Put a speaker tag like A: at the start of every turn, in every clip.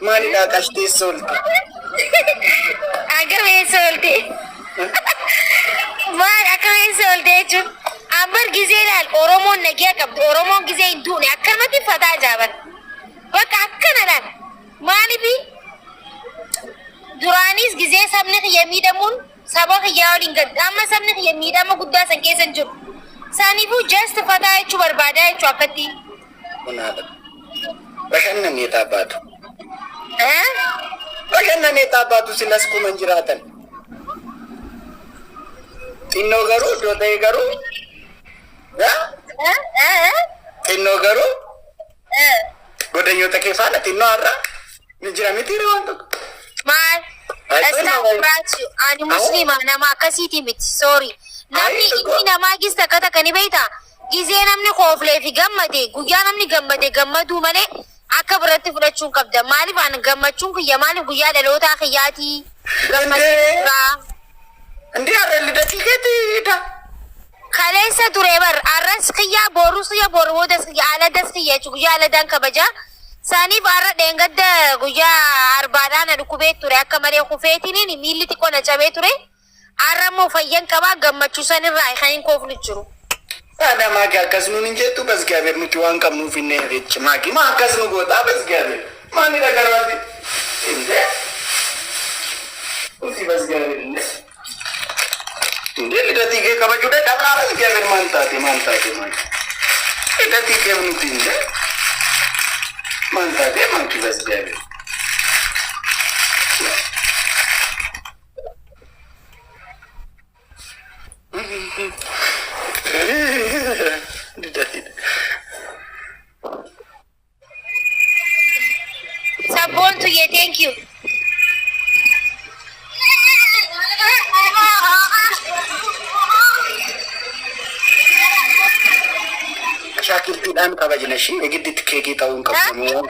A: Mali dah kasih sol.
B: Agak mesol deh. Mal agak mesol deh cu. Ambar gizeral Oromon nagia kab Oromon gize itu ni akan mati fata jabat. Wak akan ada. Mali bi. Duranis gize sabne kiyamida mun. Sabah kiyawin gad. Amma sabne kiyamida ma gudda sanke sanjur. Sani bu just fata cu berbada cu akati.
A: Mana? Bagaimana ni tabat?
B: Eh?
A: Bagaimana ni tabat tu silas ku menjeratan? Tino garu, dua tay garu. Ya? Tino garu? Goda nyo takifana tino ara. Menjerami tiri wantok.
B: Mal. Rachun. Ani Muslima nama kasih timit. Sorry. Namni ini nama gista kata kanibeta. Gize namni khofle fi gammade. Guyyaa namni gammadu male. Akka biratti fudhachuun qabda. Maaliif aan gammachuun kiyya maaliif guyyaa dhalootaa kiyyaati? Gammachuudha.
A: Andi arra lidati keetiidha.
B: Kaleessa ture bar arras kiyyaa borus kiyya borwoodas kiyya aladas kiyya guyyaa aladaan kabaja. Saaniif arra dheengadda guyyaa arbaadhaan dhukubee ture akka malee kufeetiniin miilli xiqqoo na cabee ture. Arra immoo fayyan qabaa gammachuu sanirraa kan hin koofnu jiru.
A: Ada Makii akkas nu ninjetu bas gaber nuti waan qabnu finne rech Makii ma akkas nu goota bas gaber mani da garwati inde usi bas gaber inde lidati ke kabajuda dabra bas gaber mantati man lidati ke nuti inde mantati Makii bas gaber
B: Sabon to ye, thank you.
A: Ashakiltiidhaan kabajna shi egiddit keekii ta'uun qabu.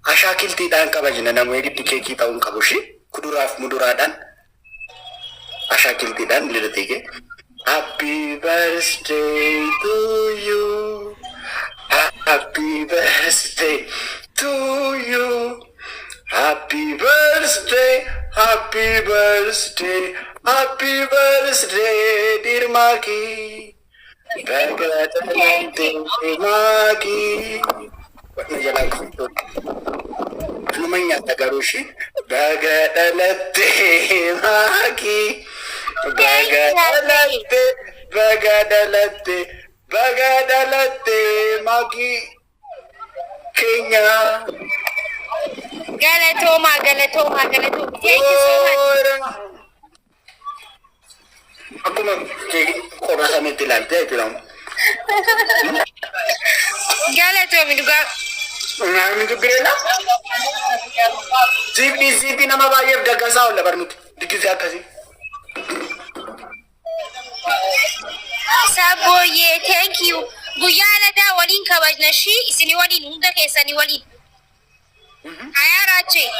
A: Ashakiltiidhaan kabajna namu egiddit keekii ta'uun qabu shi kuduraaf muduraadhaan ashakiltiidhaan lidati ke. Happy birthday to you. Happy birthday to you. Happy birthday, happy birthday, happy birthday, dear Makii. Dhalotaa Makii. What na jalan itu? Namanya tagarushi. Dhalotaa Makii. Dhalotaa Makii. Kenya.
B: Dhalotaa. Thank you so much.
A: Aku nak korang sama tilang teh tilang.
B: Dhalotaa minuga.
A: Nah minuga berena. Zipi nama bayar dagang sahul lebar mut. Dikisah kasih.
B: Saboye, thank you. Guyyaa dhalotaa waliin kabajna shi isini waliin hunda keessanii waliin. Ayaa Rachun.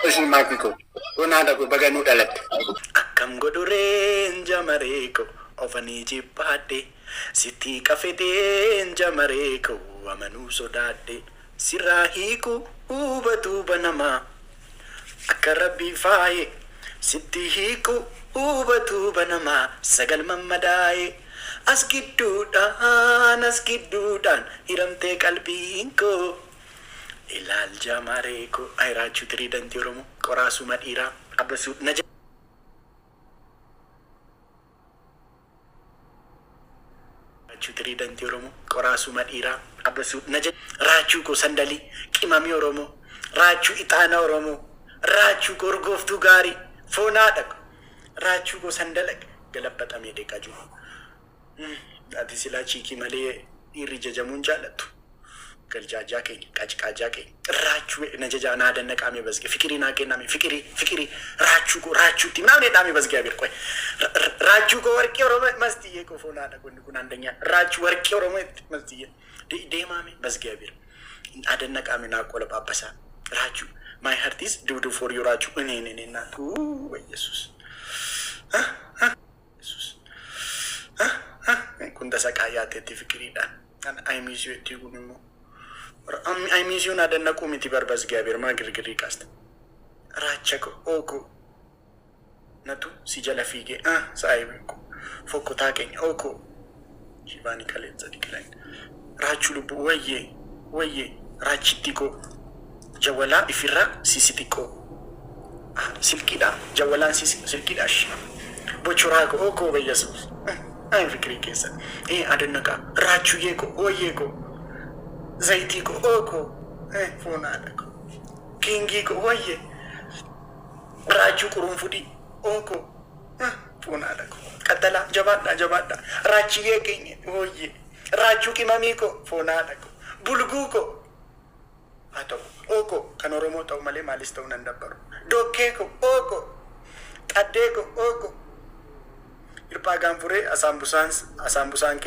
A: Isin Makii ko. Onada ko baga nu dhalatte. Akkam godureen jamareeko ofanii jibbaadhe sitti qafeteen jamareeko amanuu sodaadhe sirraa hiiku hubatu banamaa akka rabbii faaye sitti hiiku hubatu banamaa sagal mammadaaye as gidduudhaan hiramtee qalbiin koo ilal jamareeko ay Rachuu tirii dantii Oromoo qoraasuma dhiiraa abbasuu na Rachuu tirii dantii Oromoo qoraasuma dhiiraa abbasuu na Rachuu ko sandalii qimamii Oromoo Rachuu ixaana Oromoo Rachuu ko urgooftuu gaarii foonaadha Rachuu ko sandala galabbatamee deeqaa jiru. Ati silaa chiikii malee dhiirri jajamuun jaallattu. Galjaajaa keenya qaccaqaajaa keenya Rachuu najajaa naa dannaqaamee basge fikirii naa kenname fikirii Rachuu ko Rachuutti naamne dhaamee basge abir qoy Rachuu ko warqii Oromoo mastiyee ko foonaadha kun andanya Rachuu warqii Oromoo mastiyee deemaame basge abir adannaqaamee naa qola paappasaa Rachuu my heart is do for you Rachuu nee naa Jesus Jesus kun dasa kaayateetti fikiriidhaan I miss you itti kun immoo I ሚሲዮን አደነቁ ሚቲ በርበስ እግዚአብሔር ማግርግሪ ካስት ራቸኮ ኦኮ ነቱ ሲጀለፊጌ ሳይበኩ ፎኮ ታቀኝ ኦኮ ሺባኒ ከሌት ጸዲቅ ላይ ራቹ ልቡ ወዬ ራችቲኮ ጀወላ ኢፊራ ሲሲቲኮ ስልኪዳ ጀወላን ስልኪዳሽ ቦቹራኮ ኦኮ በኢየሱስ አይ ፍቅሪ ኬሰ አደነቃ ራቹዬኮ ወዬኮ ዘይቲኮ ኦኮ ፎናለኮ ኪንጊኮ ወዬ ራቹ ቁሩንፉዲ ኦኮ ፎናለኮ ቀጠላ ጀባዳ ራችዬ ቀኝ ወዬ ራቹ ቂመሚኮ ፎናለኮ ቡልጉኮ አቶ ኦኮ ከኖሮሞ ጠው መሌ ማሊስተው ነበር ዶኬኮ ኦኮ ቀዴኮ ኦኮ ኢርፓ ጋንፉሬ አሳምቡሳንኬ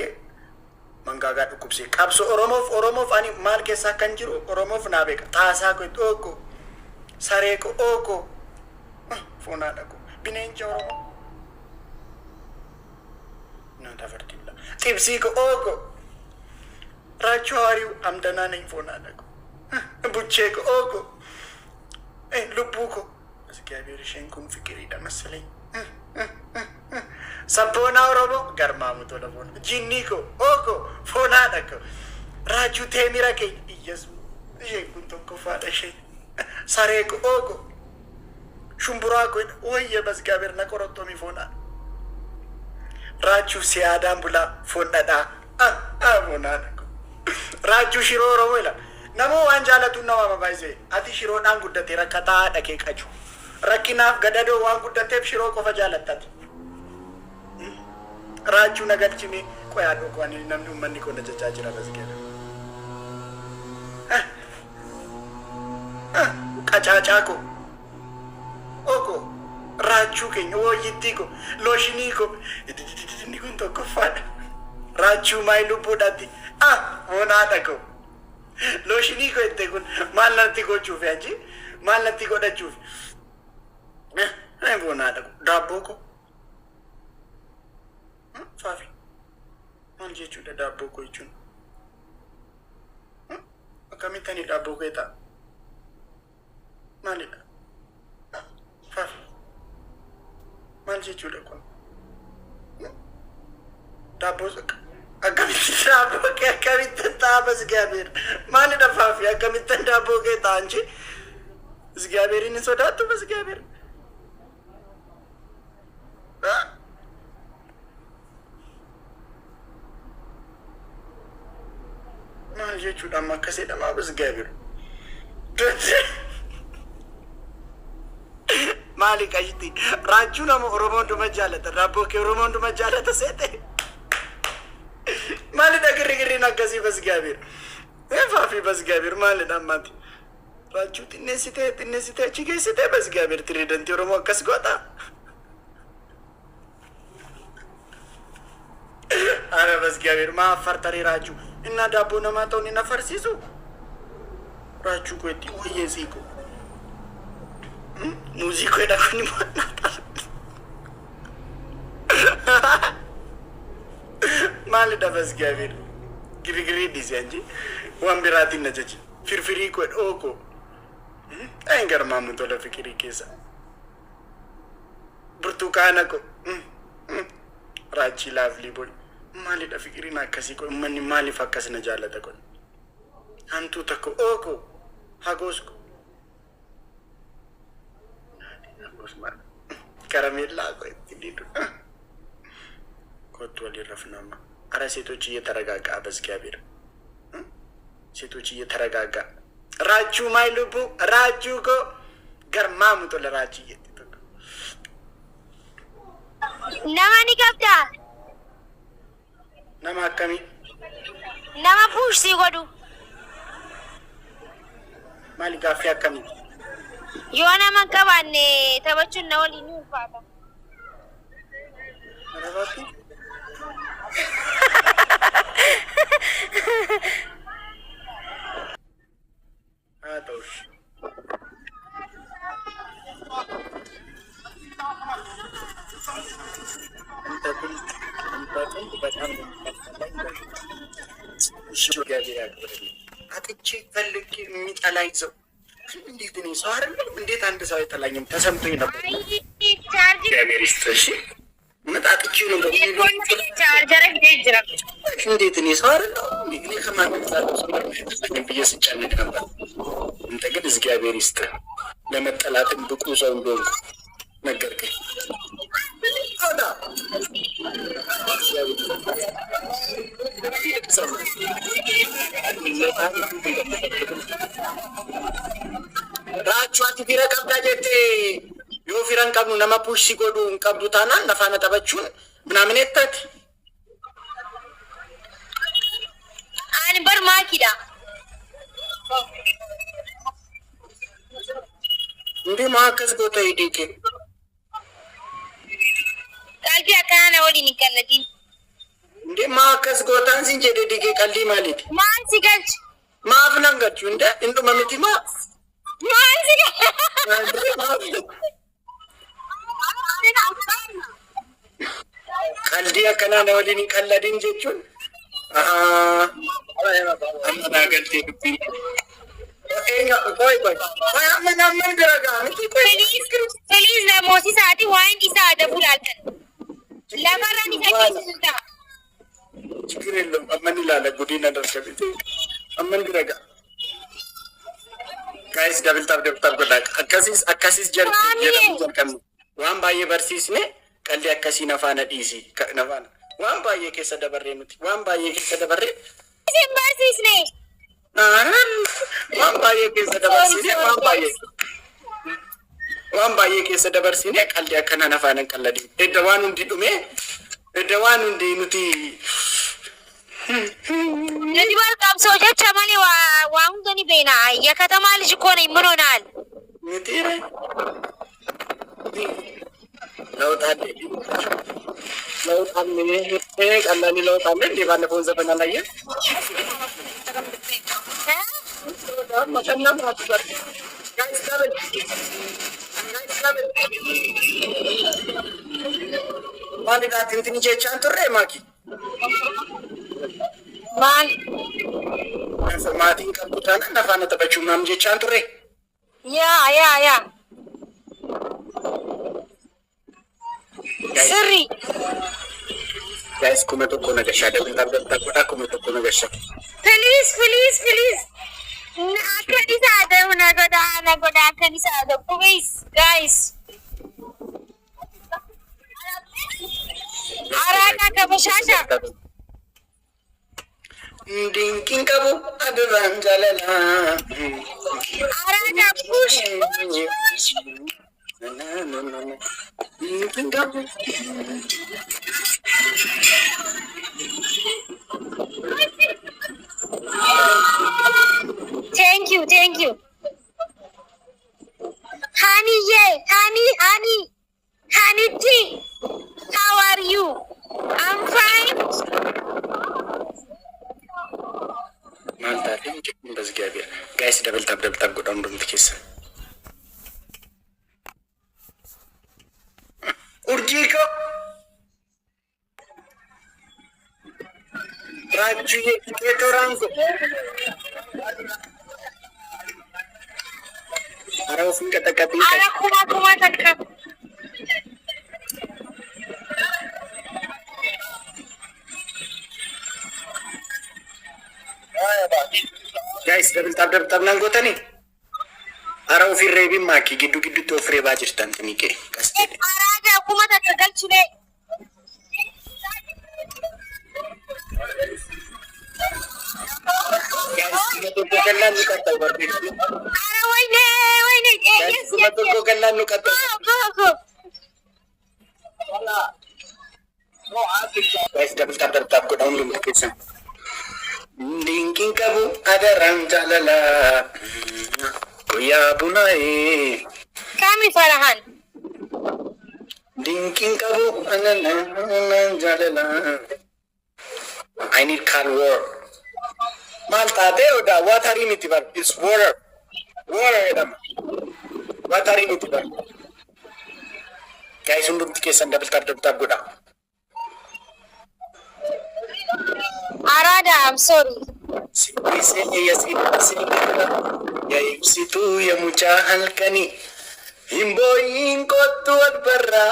A: መንጋጋ ዱኩብሴ ቀብሶ ኦሮሞፍ አኒ ማል ኬሳ ከንጅሩ ኦሮሞፍ ናቤቀ ታሳኮ ኦኮ ሰሬኮ ኦኮ ፎናለኮ ቢኔንቸ ኦሮሞ ናታፈርቲላ ጢብሲኮ ኦኮ ራቹ ሀሪው አምደና ነኝ ፎናለኮ ቡቼኮ ኦኮ ልቡኮ እግዚአብሔር ሸንኩን ፍቅር ይደመስለኝ ሰፖና ኦሮሞ ገርማሙቶ ለፎን ጂኒኮ ኦኮ ፎናለኮ ራቹ ቴሚራኬ ኢየሱስ ሸንኩን ተኮፋለሽ ሰሬኮ ኦኮ ሹምቡራኮ ወየ በእግዚአብሔር ነቆሮቶሚ ፎና ራቹ ሲያዳም ቡላ ፎናዳ ፎናለኮ ራቹ ሽሮ ኦሮሞ ይላል ነሞ ዋንጃለቱ ነው ማባይዜ አቲ ሽሮዳን ጉደቴ ረከታ ደቂቃቹ ረኪናፍ ገደዶ ዋን ጉደቴ ሽሮ ቆፈጃለታት ራቹ ነገርችኒ ቆያዶ ቋኒ ነምኑ መንኮ ነጨጫጭራ በዝገለ ቀጫጫኮ ኦኮ ራቹ ከኝ ወይቲኮ ሎሽኒኮ ዲዲዲዲኒኩን ተቆፋድ ራቹ ማይሉ ፖዳቲ ሆናደኮ ሎሽኒኮ እቴኩን ማልነቲ ጎቹፍ ያጂ ማልነቲ ጎደቹፍ ሆናደኮ ዳቦኮ ፋፊ ማልጄቹ ዳቦኮ ይቹን አካሚታኒ ዳቦኮ የታ ማሊዳ ፋፊ ማልጄቹ ደኮ ዳቦ ዘቅ አካሚተን ጣበስ እግዚአብሔር ማሊዳ ፋፊ አካሚተን ዳቦኮ የታ አንቺ እግዚአብሔርን እንሶዳቱ በእግዚአብሔር ማልጄቹ ዳማ ከሴ ደማ በእግዚአብሔር ማሊ ቀይቲ ራቹ ነው ኦሮሞንዱ መጃለተ ዳቦኬ ኦሮሞንዱ መጃለተ ሴቴ ማሊ ደግሪግሪ ነገሲ በእግዚአብሔር ፋፊ በእግዚአብሔር ማሊ ዳማቲ ራቹ ትነሲቴ ቺጌሲቴ በእግዚአብሔር ትሪደንቲ ኦሮሞ ከስጎታ አረ በእግዚአብሔር ማፈርተሪ ራቹ እና ዳቦ ነማተውን ነፈርሲሱ ራቹ ኮቲ ወየሲኮ ሙዚኮ ይዳኩኒ ማናታ ማልዳ በእግዚአብሔር ግሪግሪ ዲዚ እንጂ ወንብራቲ ነጀጂ ፍርፍሪ ኮ ኦኮ አይንገርማሙ ቶለ ፍቅሪ ኬሳ ብርቱካና ኮ ራቺ ላቭሊ ቦይ ማልዳ ፍቅሪና ከሲኮ ማን ማሊ ፈከስ ነጃለተ ኮ አንቱ ተኮ ኦኮ ሀጎስኮ ከረሜላ ቆይ እንዲዱ ኮት ወሊረፍናማ አረ ሴቶች እየተረጋጋ በእግዚአብሔር ሴቶች እየተረጋጋ ራቹ ማይሉቡ ራቹ ኮ ገርማሙ ቶለ ራቺ እየተተከ
B: ነማኒ ከብዳ
A: ነማከሚ
B: ነማ ፑሽ ሲጎዱ
A: ማሊ ጋፊ አከሚ
B: የሆነ መንከባኔ ተበቹን ነው ሊኑ ፋታ
A: አረባቲ አቶሽ እንተኩል በጣም ሽጋቢያ ያቀርብ አጥቼ ፈልጉ ልክ የሚጠላኝ ሰው እንዴት እኔ ሰው አይደለም? እንዴት አንድ ሰው አይጠላኝም? ተሰምቶኝ ነበር። እግዚአብሔር ይስጥሽ። መጣጥቼው ነው እንዴት እኔ ሰው አይደለም? እኔ ከማንም ብዬ ስጨነቅ ነበር። እንተ ግን እግዚአብሔር ይስጥ ለመጠላትም ብቁ ሰው እንደሆንኩ ነገርከኝ። Rachuun ati fira qabdaa jettee yoo firan qabnu nama pushii godhu hin qabdu taanaan nafaana taphachuun minaamin eettati.
B: Ani bar maakiidha.
A: Ndii maa akkas goota hidhii kee.
B: Qalbii akkanaa na waliin hin qalladin.
A: Ndii maa akkas gootaan sin jedhe dhigee qallii maaliiti?
B: Maan si galchu?
A: Maaf nan galchu ndee hindhuma miti maa?
B: Maan si galchu?
A: Qaldii akkanaa na waliin hin qalladin jechuun amma naa galtee dubbii.
B: Feliz namooti isaati waan isaa adabu laaltan. Lafarraan isa keessi ta'a.
A: ችግር የለውም። አመን ይላል ጉዲና ደርሰብት አመን ግረጋ ጋይስ ደብል ታብ ጎዳ አካሲስ ጀር ጀልከም ዋን ባየ በርሲስኔ ቀልዲ አካሲ ነፋነ ዲሲ ነፋነ ዋን ባየ ከሰ ደበሬ ምት ዋን ባየ ከሰ ደበሬ
B: ሲም በርሲስኔ
A: ዋን ባየ ከሰ ደበርሲኔ ዋን ባየ ከሰ ደበርሲኔ ቀልዲ አከና ነፋነ ቀለዲ እደዋኑ እንዲዱሜ እደዋኑ እንዲ ኑቲ
B: ለዲ ወልካም ሰውጆች አማሊ ዋውን ገኒ በይና የከተማ ልጅ እኮ ነኝ ምን ሆናል
A: ምትረ ለውጣለ ቀላሊ ለውጣለ እንዴ ባለፈው ዘፈን አላየ ማሻአላህ ማጥፋት ጋይስ ካበል ማሊዳት እንትን ጀቻን ጥሬ ማኪ
B: ማን
A: ማቲን ቀብታና ነፋነ ተበቹ ማም ጀቻን ጥሬ
B: ያ ስሪ
A: ጋይስ ኩመቶ እኮ ነገሻ ደብል ታቆጣ ኩመቶ እኮ ነገሻ
B: ፕሊዝ አከኒሳ አደው ነገዳ አከኒሳ አደው ጋይስ አራዳ ከበሻሻ
A: ድንቂን ቀቡ አድራን ጃለላ
B: አራዳ ፑሽ
A: ድንቂን ቀቡ
B: Thank you. Honey T. How are you? I'm fine.
A: ማልታለኝ በዝጋቢያ ጋይስ ደብል ታብ ጎዳው እንደምትከሰ ኡርጂኮ ራቹዬ ኬቶራንኮ አራው ፍንቀጠቀጥ
B: አራ ኩማ ተከ
A: ጋይስ ደብል ታብ ነን ጎተኒ አራው ፊሬቢ ማኪ ግዱ ቶፍሬ ባጅርታን ትሚቄ ቀስቴ
B: አራዳ ኩማ ተከ ገልቹሌ
A: ጋይስ መቶ ገላን ንቀጣው በርዴ
B: አረ ወይኔ
A: ጋይስ መቶ ገላን ንቀጣው ጋይስ ደብል ታብ ጎዳው እንደምትከሰ ድንቂን ቀቡ አደራን ጃለላ ጉያ ቡናዬ
B: ካሚ ፈራሃን
A: ድንቂን ቀቡ አደራን ጃለላ I need calm water. Maltate oda water in it bar. It's water. Edam. Water in it bar. Guys, undum tikesan double tap goda.
B: Arada, I'm sorry.
A: Sibbise ya sibbise ya ibsitu ya mucaa halkanii. Himboyin kottu akbarra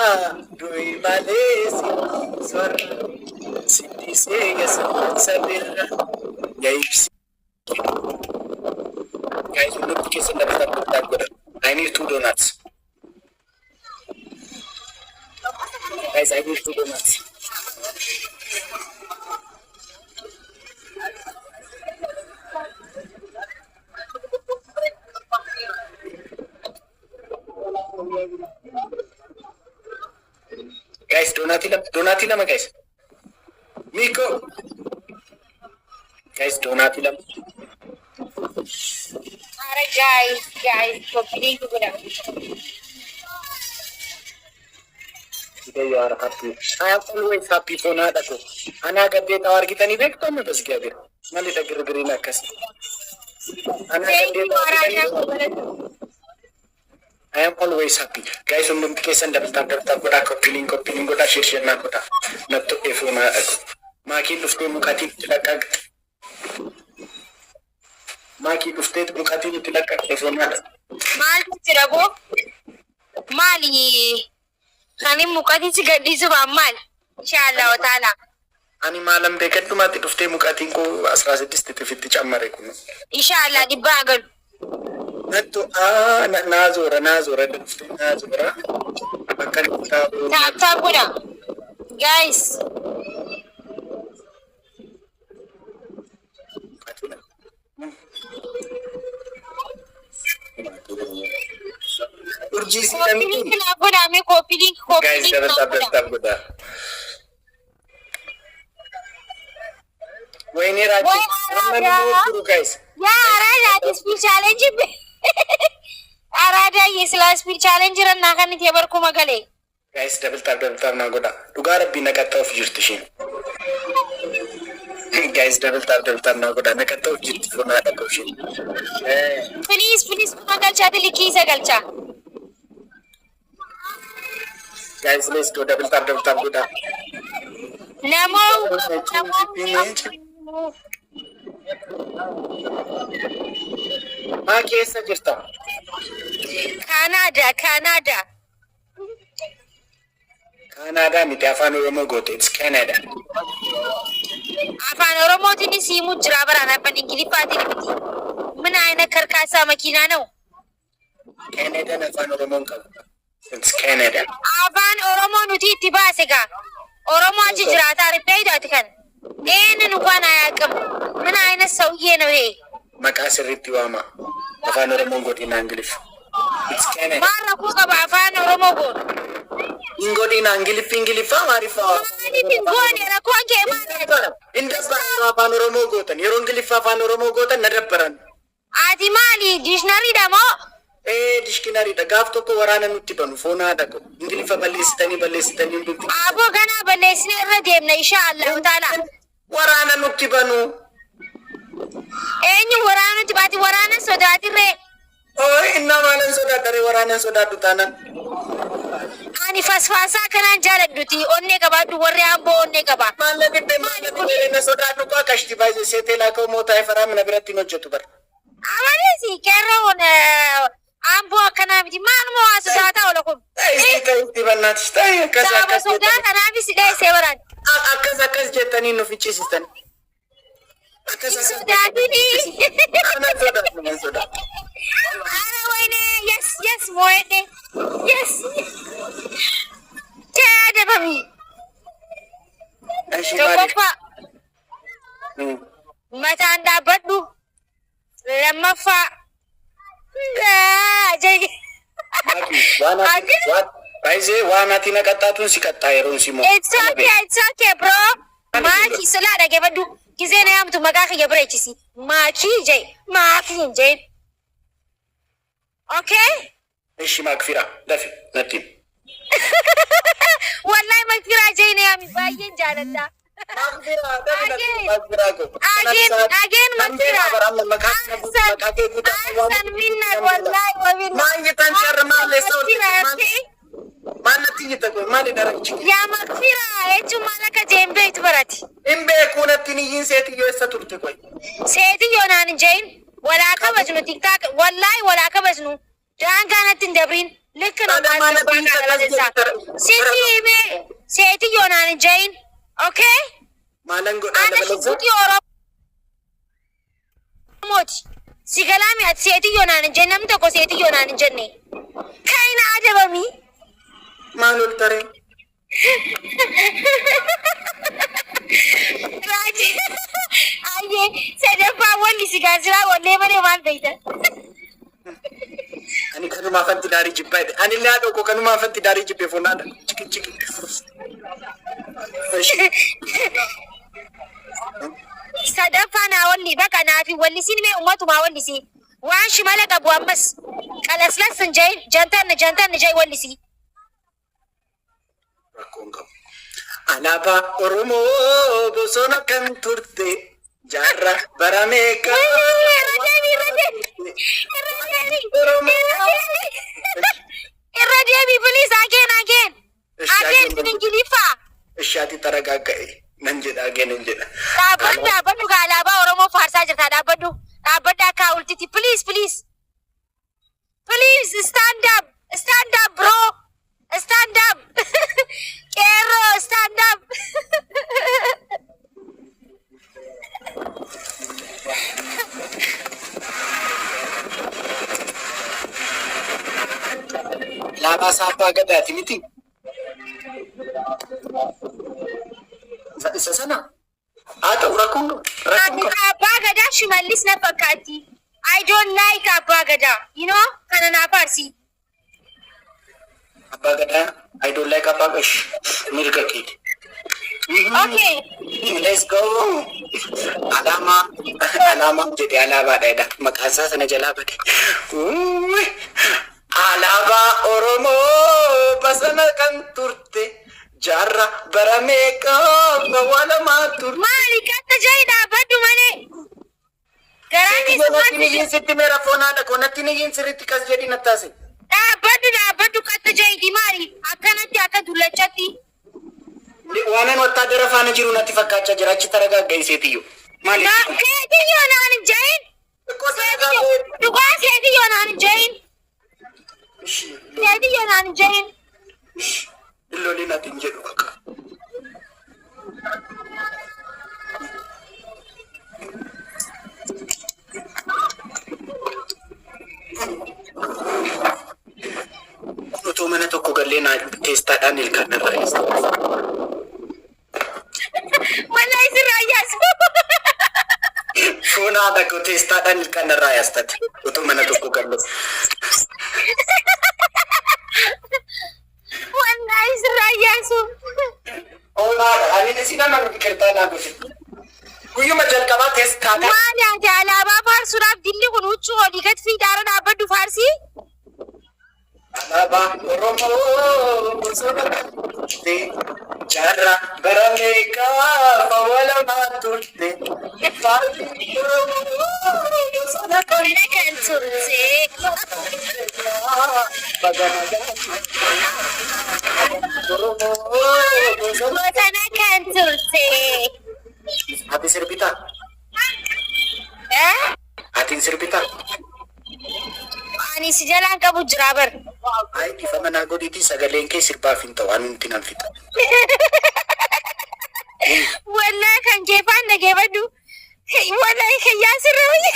A: dui malesi sorra siddise ya siddisa birra ya ibsi. Guys, look at this. I need 2 donuts. Guys, I need 2 donuts. Guys, donut lama guys. Miko. Guys, donut lama.
B: Alright guys, copy ko na.
A: Today you are happy. I am always happy for nada ko. Ana gadde tawar kita ni bek to me bas gaya bir. Mali ta girgiri na kas. Ana gadde tawar kita ni. I am always happy. Guys, undum kesan dapat tab goda ko feeling goda share na goda. Na to e phone na ko. Makii dufte mukati tilakak. Makii dufte mukati tilakak e phone na.
B: Mal tirago. Mali. Kani mukati sigadi suba mal. Inshallah wa taala.
A: Ani malam bekat mati dufte mukati ko asra sediste fitti chamare ko.
B: Inshallah di bagal.
A: Natto nazora dufte nazora. Bakal ta
B: Ta guna. Guys.
A: Urji sinami.
B: Copy link.
A: Guys, tab goda. Wayne Rachun. Guys.
B: Yeah, Arada this speed challenge. Arada yes last speed challenge ran nakani the bar kuma gale.
A: Guys, double tab na goda. Dugar bina kata of justishin. Guys, double tab na goda. Nakata of justishin na koshin.
B: Please magalcha de likhi se galcha.
A: Guys, let's go double tab goda.
B: Namo.
A: Makii esa jirta?
B: Canada.
A: Canada miti afaan Oromoo goote. It's Canada.
B: Afaan Oromootiin siimu jira baraan afaan Ingiliffaatiin miti. Mina aina karkaasaa makiinaa na'u.
A: Canada afaan Oromoon qabu. It's Canada.
B: Afaan Oromoo nuti itti baase gaa. Oromoo achi jiraataa riphee idaati kan. Eenyu nu waan ayaaqamu. Mina aina sauyyee na wee.
A: Maqaa sirriitti waama. Afaan Oromoon godina Ingiliff. It's Canada.
B: Maal rakkoo qaba afaan Oromoo godhu.
A: Godina Ingiliffa maariffaa.
B: Maaliif goone rakkoo kee maali?
A: Indabbaran afaan Oromoo gootan. Yeroo Ingiliffa afaan Oromoo gootan na dabbaran.
B: Ati maali? Dictionary moo?
A: Dictionary da gaaf tokko waraana nutti banu foonaa dhaqu. Ingiliffa balleessitanii nutti.
B: Aboo ganaa balleessinee irra deemna inshaallah taala.
A: Waraana nutti banu.
B: Eenyu waraana nutti baati waraana sodaatirree.
A: Inna maalan sodaatare waraana sodaatu taanan.
B: Ani fasfaasaa kanaan jaaladhuti onnee qabaadhu warri amboo onnee qaba.
A: Maalla na sodaatu ko akashti baay'ee seeteelaa koo mootaa ifaraa mina biratti hin hojjetu bara.
B: Amalisi kerroon amboo akkanaa miti maal moo waa sodaataa ola kun.
A: Itti bannaatis ta'e akkas
B: Saaba sodaa kanaafis dheessee baraan.
A: Akkas jettanii nu ficcisiistan.
B: Sodaatini.
A: Ana sodaatu.
B: Ara wayne yes mo'edhe yes. Taada bami. Tokkoffaa. Mataan dhaabbadhu. Lammaffaa.
A: Baay'ee waan ati na qaxxaatuun si qaxxaa yeroon si moo.
B: It's okay bro. Makii solaa dhageeffadhu. Gizee na yaamtu maqaa kiyya bira echisi. Makii jee. Okay?
A: Ishi Makfira, dafi, natti.
B: Wallahi Makfira jee na yaami baay'een jaaladha.
A: Makfira ko.
B: Again Makfira. Ahsan minna wallahi wa minna.
A: Maangitan sharra maallee Maalatti iyyita kun maali darachi?
B: Yaa Makfiraa jechuun maal akka jeembee itti barati.
A: Hin beekuunatti ni yin seetiyyoo eessa turte koy.
B: Seetiyyoo naan hin jehin walaa kabajnu tiktaak wallaahi walaa kabajnu daangaanatti hin dabriin likka namaa sitti himee seetiyyoo naan hin jehin okay?
A: Maalan godhaa dabalasa?
B: Ani Oromooti. Sigalaami ati seetiyyoo naan hin jenne namni tokko seetiyyoo naan hin jenne. Kaina adabamii.
A: Maal ol taree?
B: Raaji ayyee sadaffaa walli si gaasiraa wallee malee maal beeyta?
A: Ani kanumaafatti daarii jibbaa jedhe. Ani illee haadha koo kanumaafatti daarii jibbee fonnaadha. Ciki.
B: Sadaffaa naa walli baqa naafi walli siin mee ummatumaa walli si. Waan shimala qabu ammas qalaslas hin jahin jantan jahi walli si.
A: Rakkoon qabu. Alaabaa Oromoo bosona kan turte jaarra bara meeqa?
B: Irra deebii please again. Again in Ingiliffaa.
A: Ishaati taragaaga'e nan jedha again nan jedha.
B: Dhaabbadhu gaa alaabaa Oromoo faarsaa jirta dhaabbadhu akka ultiti please. Please stand up bro. Stand up. Kero stand up.
A: Alaabaa Abbaa Gadaati miti. Isa sana. Ta'u rakkoon
B: Abbaa Gadaa Shimallis na fakkaatti. I don't like Abbaa Gadaa. You know, kana naa faarsi.
A: Abbaa Gadaa, I don't like Abbaa Gash. Mirga keeti.
B: Okay.
A: Let's go. Alaama jedhee alaabaadha. Maqaan isaa sana jalaa bade. Alaabaa Oromoo bosona kan turte jaarra bara meeqa bawwalamaa turte.
B: Maali katta jahi dhaabbadhu malee. Garaanii
A: Natti yin sitti meera foonaadha koo natti yin sirriitti kas jedhi nattaase.
B: Dhaabbadhu katta jahi maali akkanatti akka dullachatti.
A: Waanan wattaadara faana jiru natti fakkaachaa jira achi taragaagga'iseetiyyuu. Maali?
B: Seetiyyoo naan hin jahin. Dhugaa seetiyyoo naan hin jahin. Seetiyyoo naan hin jahin.
A: Illooliin ati hin jedhu bakka. Otoo mana tokko gallee teestaadhaan ilkaan narraa eessa.
B: Mana isirraa yaasu.
A: Foonaa dhaqoo teestaadhaan ilkaan narraa yaastate. Otoo mana tokko gallee.
B: Mana isirraa yaasu.
A: Ani si nama biqiltaa naa gosi. Guyyuma jalqabaa teestaadhaan.
B: Maali ati alaabaa faarsuudhaaf dilli kun huccuu olii gad fiidaara dhaabbadhu faarsii?
A: Alaabaa Oromoo bosona kan turte jaarra bara meeqa bawwalamaa turte. Oromoo bosona kan
B: turte.
A: Oromoo bosona
B: kan turte.
A: Ati sirbitaa? Atiin sirbitaa?
B: Ani si jalaan qabu jira bar.
A: Ay, ifa manaa godhiitii sagaleen kee sirbaaf hin ta'u anuutti nan fixa.
B: Wallaahi kan keefaan dhageeffadhu. Wallaahi kan yaasirra wayya.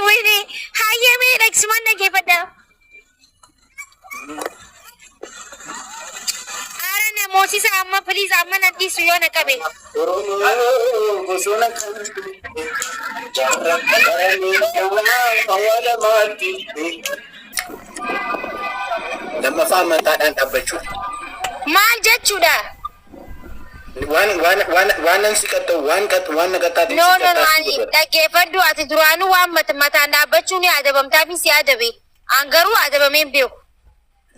B: Wayne hayyamee dhaqsiman dhageeffadha. Aara namootisa amma please amma nadhiisu yoo na qabe.
A: Oromoo bosona kan turte jaarra bara meeqa bawwalamaa turte. Lammaffaa amantaadhaan dhaabbachuu.
B: Maal jechuudha?
A: Waan nan si qaxxa'u waan na qaxxaate.
B: No, ani dhaggeeffadhu ati duraanuu waan mataan dhaabbachuu ni adabamtaa fi si adabe. An garuu adabameen beeku.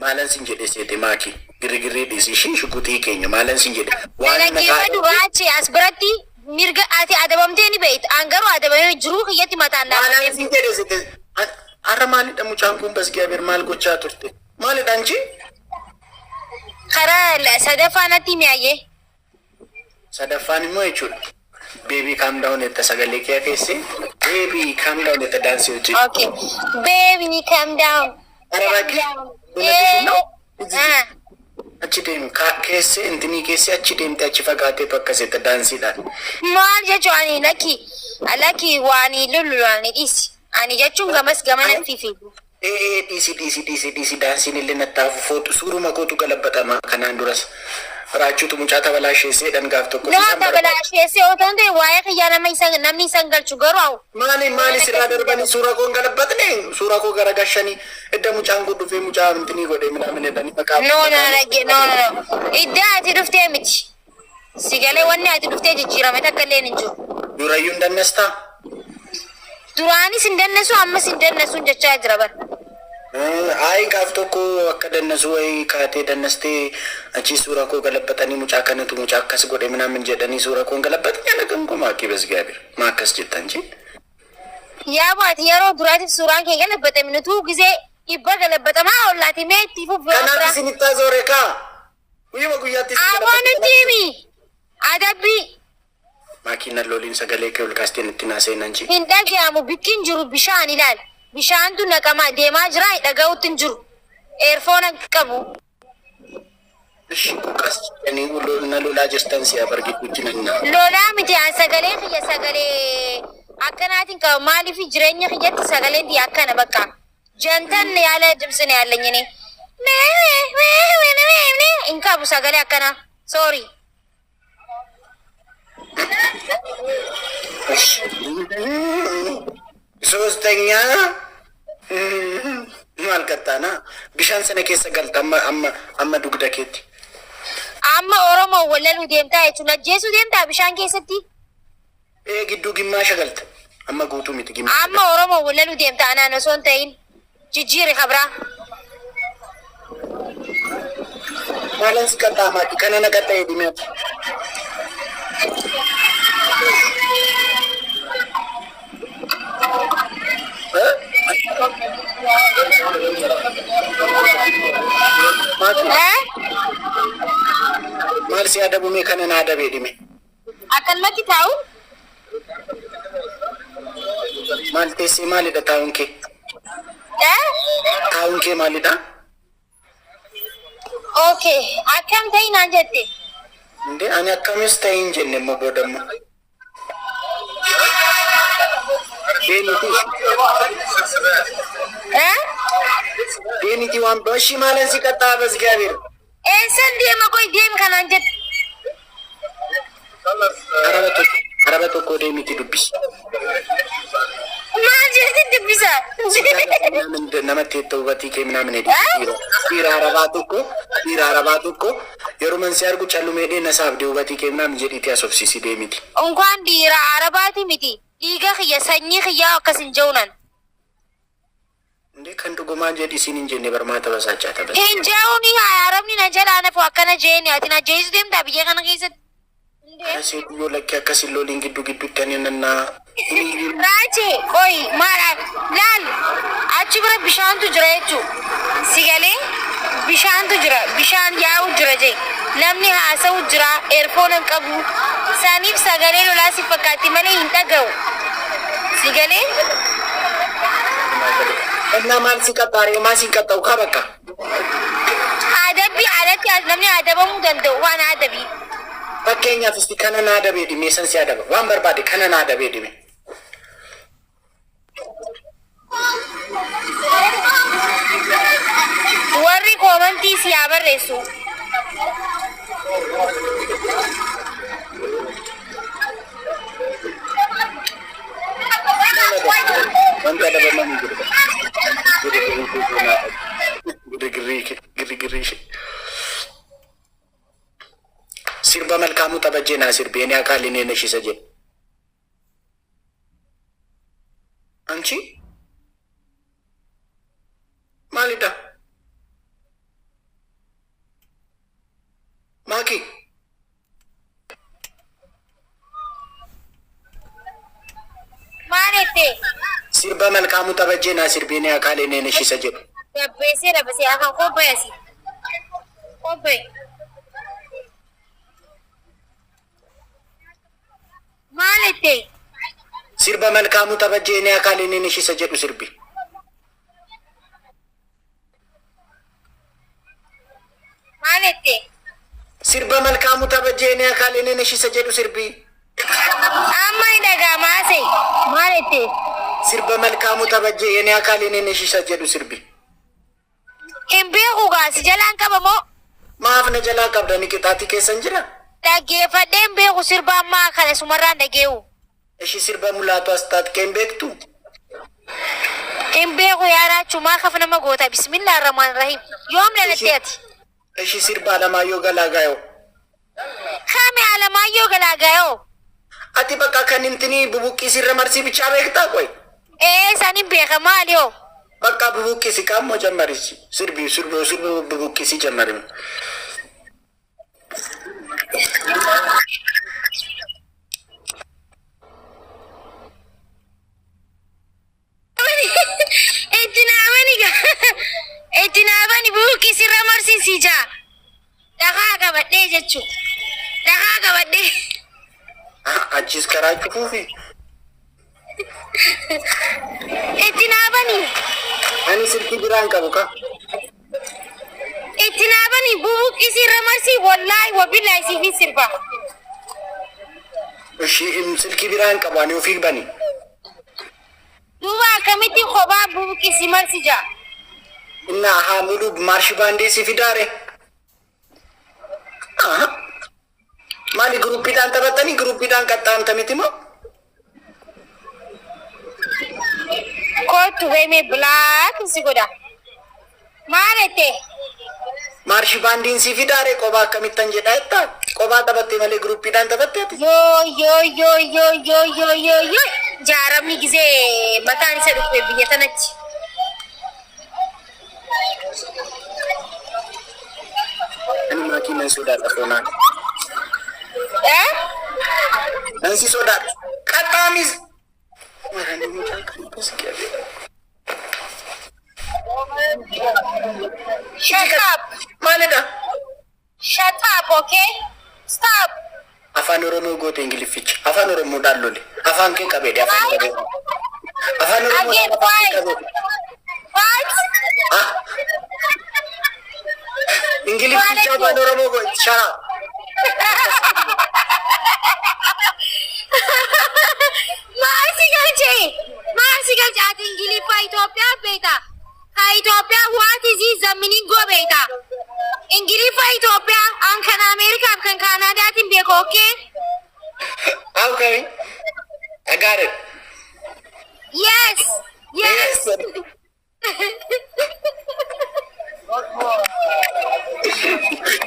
A: Maalan sin jedhe seete maakii girgirrii dhiisi ishee shukutii keenya maalan sin jedhe.
B: Dhaggeeffadhu raachi as biratti mirga ati adabamtee ni beeyta. Angaruu adabamee jiruu kiyyatti mataan
A: Maal
B: dhaabbatee.
A: ani jedhe site arra maalidha mucaan kun bas Giyaabeer maal gochaa turte? Maalidha anchi?
B: Karaa sadaffaanatti mi'aayee.
A: Sadaffaan immoo jechuudha. Baby calm down etta sagalee kee keesse. Baby calm down etta daansii hojii.
B: Okay. Baby calm down.
A: Arabaki. Achi deemu keesse intinii keesse achi deemte achi fagaatee bakka seeta daansiidhaan.
B: Maal jechuun ani lakki waanii lullulaan dhiisi. Ani jechuun gamas gamana fiifiidhu.
A: Dhiisi daansiin illee nattaafu footu suuruma kootu galabbatama kanaan duras. Rachuutu mucaa tabalaasheessee dhangaaf tokko.
B: Nama tabalaasheessee otoo ta'e waa'ee kiyyaa namni isan galchu garuu.
A: Maali sirraa darbanii suura koon galabbatne suura koo gara gashanii idda mucaan kun dhufee mucaa amtinii godhee midhaan jedhanii maqaa.
B: No. Idda ati dhuftee miti. Sigalee wanni ati dhuftee jijjiirame takka illee hin jiru.
A: Durayyuu hin dannastaa?
B: Duraanis hin dannasu ammas hin dannasu jechaa jira bara.
A: Ai gaaf tokko akka dannasu wayi kaatee dannastee achi suura koo galabbatanii mucaa kanatu mucaa akkas godhe midhaan jedhanii suura koon galabbatanii ana kan koo Makii bas Giyaabeer maa akkas jettan jee.
B: Yaa baati yeroo duraatiif suuraan kee galabbate minutuu gisee dhibba galabbatamaa ollaati mee itti fufu.
A: Kanaaf isinitti azoore kaa. Guyyuma guyyaatti isin
B: galabbatama. Aboon tiimi. Adabbii.
A: Makiin looliin sagalee kee ol kaasteen itti naaseenan jee.
B: Hin dhagahamu bikkiin jiru bishaan ilaal. Bishaan tu naqamaa deemaa jira dhaga'uutti hin jiru. Eerfoona qabu.
A: Ishi kukas ani na lolaa jirtan si abargituutti nanna.
B: Lolaa miti an sagalee kiyya sagalee akkanaatiin qaba maaliif jireenya kiyyatti sagaleen di akkana bakka. Jantan yaala dibsine yaallanyine. In qabu sagalee akkana. Sorry.
A: Soostanya maal qaxxaana bishaan sana keessa galta amma dugda keetti.
B: Amma Oromoo wallalu deemtaa jechuun ajjeesuu deemtaa bishaan keessatti.
A: Gidduu gimmaasha galta amma guutuu miti gimmaasha.
B: Amma Oromoo wallalu deemtaa anaan osoo hin ta'in jijjiiri kabraa.
A: Maalan si qaxxaamaati kana na qaxxa'ee dhimeeti. Maal si adabume kana na adabee dhime.
B: Akkanumatti taa'u.
A: Maal teessee maalidha taa'uun kee? Taa'uun kee maalidha?
B: Okay, akkam ta'ii naan jette.
A: Inde ani akkamis ta'ii hin jenne immoo boodamma. Deeniti waan bashi maalan si qaxxaa bas Giyaabeer.
B: Eessan deema koy deem kanaan jette.
A: Araba tokko deemiti dubbisi.
B: Maal jetti dubbisa?
A: Namatti itti hubatii kee minaa minee dhiira arabaa tokko yeroo man si argu callumee dheena saaf dee hubatii kee minaa jedhiitii asofsiisi deemiti.
B: Unkaan dhiira arabaati miti. Dhiiga kiyya sanyii kiyyaa akkas hin jaunan.
A: Inde kan dhugumaan jedhi isin hin jenne barmaata basaachaa taphata.
B: Hin jauni arabni na jalaa nafu akkana jeeni ati na jeesu deemtaa biyya kana keessatti.
A: Asii yoo lakkee akkasin looliin gidduutti ani nannaa.
B: Raache oyi maala laal achi bira bishaantu jira jechuun sigalee bishaantu jira bishaan yaa'u jira jee namni haasa'u jira eerfoon qabu saniif sagalee lolaa si fakkaatti malee hin dhaga'u sigalee.
A: Ennaa maal si qaxxaaree maa si qaxxa'u kaa bakka.
B: Adabbii alatti namni adabamuu danda'u waan adabii.
A: Fakkeenyaaf isti kana na adabee dhimee san si adaba waan barbaade kana na adabee dhimee.
B: Warri koomantii si haa barreessu.
A: Wanta dabalamuu girigirrii sirba malkaamuu taphachee naa sirbee ni akaalli ni nashisa jee. Anchi maalidha? Makii Sirba malkaamu tabajjee naa sirbiinee akaalee neen ishisa jedhu.
B: Dabbeessee dabarsee afaan kobbee asii. Kobbee. Maal itti?
A: Sirba malkaamu tabajjee nee akaalee neen ishisa jedhu sirbi.
B: Maal itti?
A: Sirba malkaamu tabajjee nee akaalee neen ishisa jedhu sirbi.
B: Amma ni dhagaa maasee. Maal itti?
A: Sirba malkaamu tabajjee nee akaalee neen ishisa jedhu sirbi.
B: Hin beeku gaasi jalaan qaba moo?
A: Maaf na jalaa qabdani qixaatii keessan jira.
B: Dhaggeeffadhee hin beeku sirba ammaa kana sumarraan dhageewu.
A: Ishi sirba mulaatu astaat keen beektu.
B: Hin beeku yaa Rachun maa kaf nama goota bismillah rahmaan rahim. Yoom dhalattee ati?
A: Ishi sirba Alamaayyoo Galaagaayoo.
B: Kame Alamaayyoo Galaagaayoo.
A: Ati bakka kan intini bubuqqii sirra marsii bichaa beektaa qoy.
B: Sanin beeka maali yoo?
A: Bakka bubuqqisi kaammoo jammarisi. Sirbi bubuqqisi jammarin.
B: Ejjinaabani bubuqqisi irra marsiisii jaa. Dhagaa qabadhee jechuun. Dhagaa qabadhee.
A: Achis karaa cufuufi.
B: Ejjinaabani.
A: Ani sirbi biraan qabu ka.
B: Ejjinaabani bubuqqisi irra marsii wallaahi wabillahi siifi sirba.
A: Ishi sirki biraan qabu ani ofii bani.
B: Duuba akkamitti kophaa bubuqqisi marsi jaa.
A: Inna haamulu marshi baandii si fidaare. Maali gruppiidhaan taphatanii gruppiidhaan qaxxaamtamiti moo?
B: Kootu beemee bilaak si godha. Maal itti?
A: Marshi baandiin si fidaare qophaa akkamittan jedha jettaa? Qophaa taphattee malee gruppiidhaan taphattee ati?
B: Yoo. Jaaramni gisee mataan isa dhufe biyya tanatti.
A: Ani Makii nan sodaadha foonaan. Nan si sodaadha. Qaxxaamis.
B: Shut up.
A: Maalidha?
B: Shut up, okay? Stop.
A: Afaan Oromoo goote Ingilifficha. Afaan Oromoodhaan lole. Afaan kee qabeedha afaan Oromoo. Afaan
B: Again,
A: Oromoodhaan
B: why?
A: afaan qabeedha.
B: What?
A: Ingilifficha afaan Oromoo goote. Shut up.
B: Maasi galche ati Ingiliffa Itoophiyaa beekta. Ka Itoophiyaa what is it the meaning go beekta. Ingiliffa Itoophiyaa an kan Ameerikaaf kan Kaanaadaatiin beeku okay?
A: Okay. I got it.
B: Yes.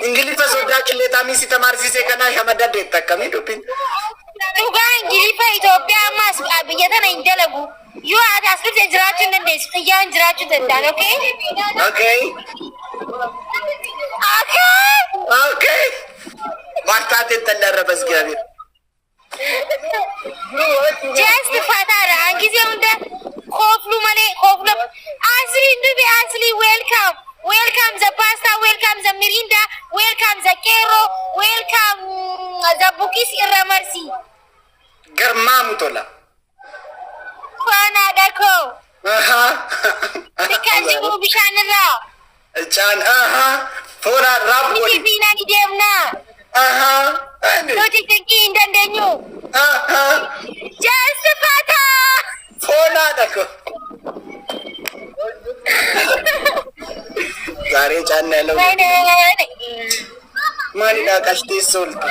A: Ingiliffa sodaa qilleetaa miisi tamaarsiisee kanaa shamadda deetta akkamii dubbiin.
B: Dhugaa Ingiliffa Itoophiyaa ammas biyya tana hin dalagu. Yoo ati as dhufte jiraachuu hin dandeessu. Xiyyaan jiraachuu danda'an, okay?
A: Okay. Waan taateen tallarra basgaabe.
B: Just fataadha. An gisee hunda kooflu malee kooflu. Asli dubi asli welcome. Welcome the pasta, welcome the mirinda, welcome the kero, welcome the bukis irra marsi.
A: Garmaamu tola.
B: Faana dhako. Bikkaan jiru bishaan irraa.
A: Caan foonaa raab
B: Miti
A: godhi.
B: fiinaan ni deemnaa. Nuti xiqqii hin dandeenyu. Just fataa.
A: Foonaa dhako. Gaaree caannaa lalu. Maalidhaa qashtee soolti.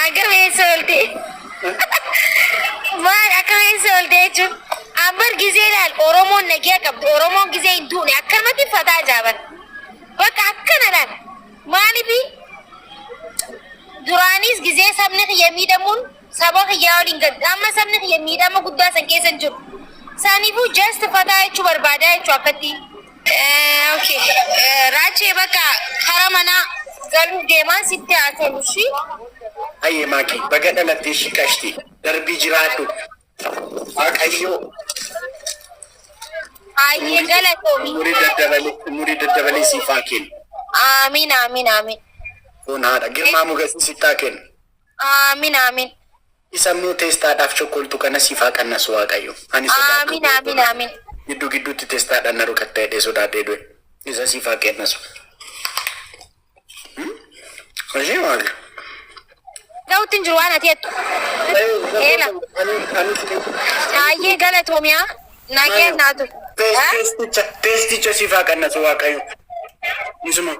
B: Agamee soolti. Maal akkamii soolti jechuun ambar gisee laal Oromoon nagee qabdu Oromoon gisee hin duune akkanumatti fataa jaaban. Bakka akkana laal maaliifi duraanis gisee sabni kiyya miidhamuun saba kiyyaa waliin gad amma sabni kiyya miidhama guddaa san keessa hin jiru. Saaniifuu just fataa jechuu barbaadaa jechuu akkatti. Okay. Raachee bakka karaa manaa galuu deemaan sitti haa ta'u ishii.
A: Ayyee Makii baga dhalattee ishii qashti darbii jiraadhu. Waaqayyo
B: Aye galatomi.
A: muri daddabale siifaa kennu.
B: Amin amin amin.
A: Kun haadha girmaa mugasi sittaa kennu.
B: Amin amin.
A: Isa immoo teestaadhaaf chokkoltu kana siifaa qannasu Waaqayyo. Ani sodaadhu.
B: Amin amin amin.
A: Giddu gidduutti teestaadhaan na rukatta'ee dheesoo sodaadhee du'e. Isa siifaa kennasu. Hojii maali?
B: Gautin jiru waan ati jettu. Eela. Aye galatomiya. Nagee naatu.
A: Teesticha siifaa qannasu Waaqayyo. Isuma.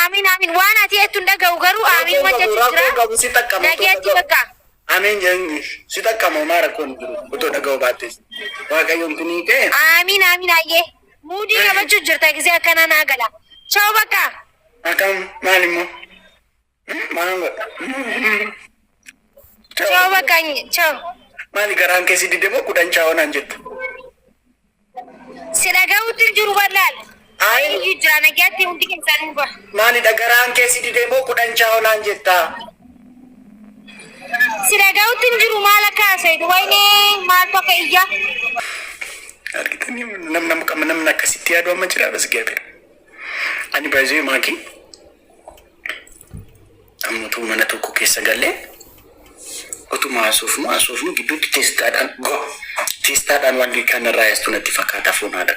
B: Amin amin waan ati jettu ndaga'u garuu amin wajja jira. Nagee ati bakka.
A: Amin jengi si takkama mara kon jiru utoo dhaga'u baattes Waaqayyoon kunii kee.
B: Amin amin aye. Mudii qabachuu jirta gisee akkana naa gala. Ciao bakka.
A: Akkam maal immoo? Maal godha?
B: Ciao bakka ciao.
A: Maali garaan keessi dide moo kudhan ciao naan jettu?
B: Si dhaga'uutti jiru wallaal. Ayi jira nageetti hundi keessaa dhufa.
A: Maali garaan keessi dide moo kudhan ciao naan jettaa?
B: Si dhaga'uutti jiru maal akka haasa'u wayne maal tokko iyya.
A: Argitanii namni akkasitti yaadu amma jira bas gaafira. Ani baay'ee Makii. Ammutu mana tokko keessa galee utuma haasofnu gidduutti teestaadhaan waan kanarraa yaastu natti fakkaata foon haadha.